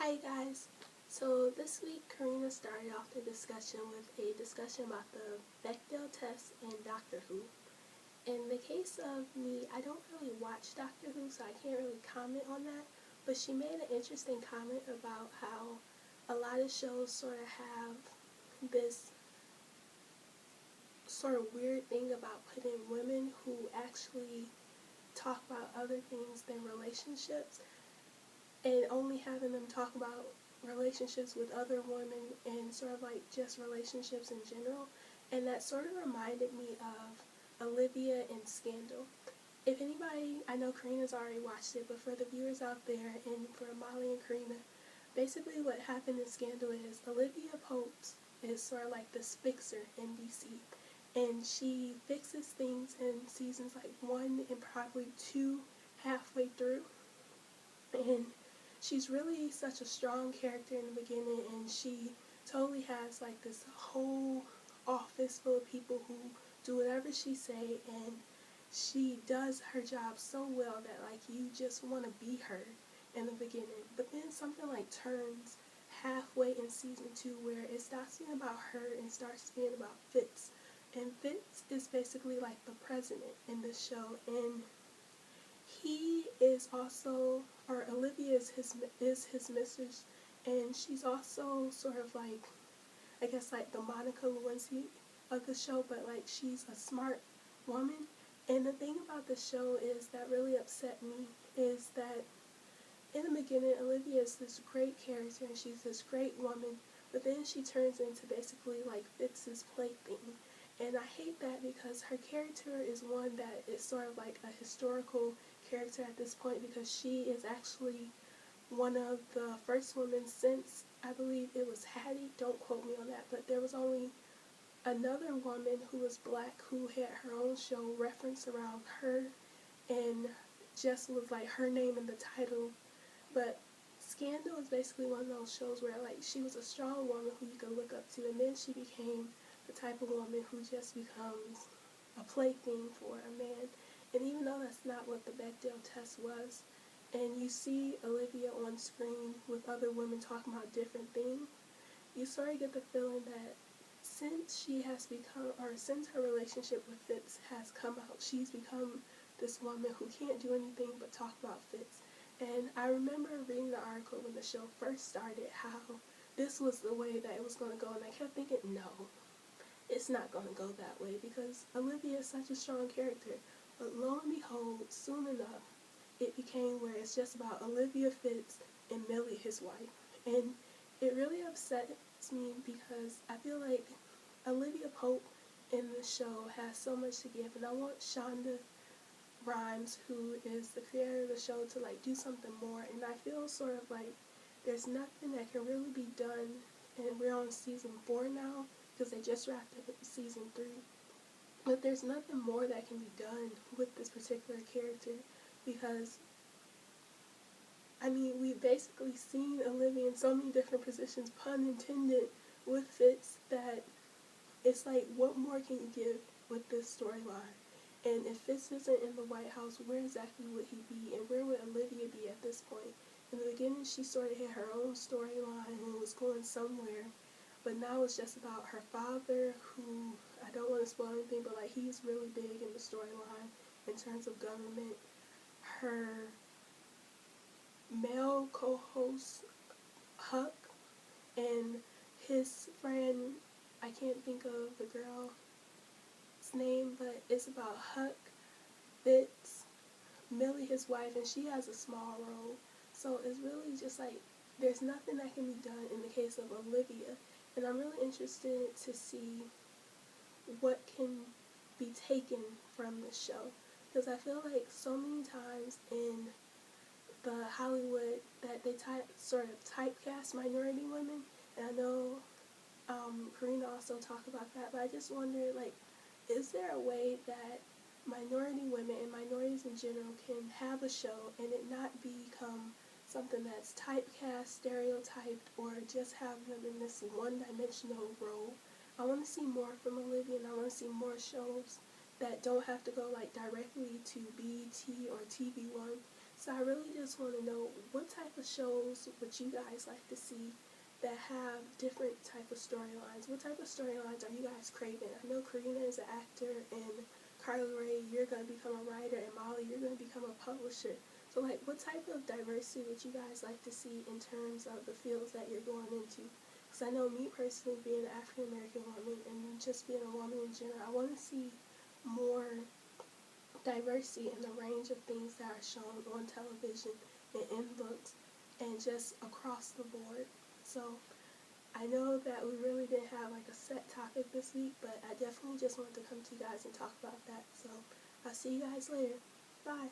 Hi guys! So this week Karina started off the discussion with a discussion about the Bechdel test and Doctor Who. In the case of me, I don't really watch Doctor Who, so I can't really comment on that, but she made an interesting comment about how a lot of shows sort of have this sort of weird thing about putting women who actually talk about other things than relationships and only having them talk about relationships with other women and sort of like just relationships in general. And that sort of reminded me of Olivia in Scandal. If anybody, I know Karina's already watched it, but for the viewers out there and for Molly and Karina, basically what happened in Scandal is Olivia Pope is sort of like this fixer in DC. And she fixes things in seasons like 1 and probably 2 halfway through. And she's really such a strong character in the beginning, and she totally has like this whole office full of people who do whatever she say, and she does her job so well that like you just want to be her in the beginning. But then something like turns halfway in season 2 where it stops being about her and starts being about Fitz. And Fitz is basically like the president in this show, and he is also, or Olivia is his mistress, and she's also sort of like, I guess like the Monica Lewinsky of the show, but like she's a smart woman. And the thing about the show is that really upset me is that in the beginning Olivia is this great character and she's this great woman, but then she turns into basically like Fitz's plaything. And I hate that because her character is one that is sort of like a historical character at this point, because she is actually one of the first women since, I believe it was Hattie, don't quote me on that, but there was only another woman who was black who had her own show referenced around her and just was like her name in the title. But Scandal is basically one of those shows where like she was a strong woman who you could look up to, and then she became the type of woman who just becomes a plaything for a man. And even though that's not what the Bechdel test was, and you see Olivia on screen with other women talking about different things, you sort of get the feeling that since she has become, or since her relationship with Fitz has come out, she's become this woman who can't do anything but talk about Fitz. And I remember reading the article when the show first started how this was the way that it was going to go, and I kept thinking, no, it's not going to go that way because Olivia is such a strong character. But lo and behold, soon enough, it became where it's just about Olivia Fitz and Millie, his wife. And it really upsets me because I feel like Olivia Pope in the show has so much to give, and I want Shonda Rhimes, who is the creator of the show, to like do something more. And I feel sort of like there's nothing that can really be done, and we're on season 4 now because they just wrapped up season 3. But there's nothing more that can be done with this particular character because, I mean, we've basically seen Olivia in so many different positions, pun intended, with Fitz, that it's like, what more can you give with this storyline? And if Fitz isn't in the White House, where exactly would he be, and where would Olivia be at this point? In the beginning, she sort of had her own storyline and was going somewhere, but now it's just about her father, who, I don't want to spoil anything, but like he's really big in the storyline in terms of government. Her male co-host, Huck, and his friend, I can't think of the girl's name, but it's about Huck, Fitz, Millie, his wife, and she has a small role. So it's really just like there's nothing that can be done in the case of Olivia, and I'm really interested to see what can be taken from the show, because I feel like so many times in the Hollywood that they sort of typecast minority women, and I know Karina also talked about that, but I just wonder, like, is there a way that minority women and minorities in general can have a show and it not become something that's typecast, stereotyped, or just have them in this one-dimensional role? I want to see more from Olivia, and I want to see more shows that don't have to go like directly to BET or TV One. So I really just want to know, what type of shows would you guys like to see that have different type of storylines? What type of storylines are you guys craving? I know Karina is an actor, and Carly Rae, you're going to become a writer, and Molly, you're going to become a publisher. So, like, what type of diversity would you guys like to see in terms of the fields that you're going into? Because I know me personally, being an African American woman and just being a woman in general, I want to see more diversity in the range of things that are shown on television and in books and just across the board. So I know that we really didn't have like a set topic this week, but I definitely just wanted to come to you guys and talk about that. So I'll see you guys later. Bye.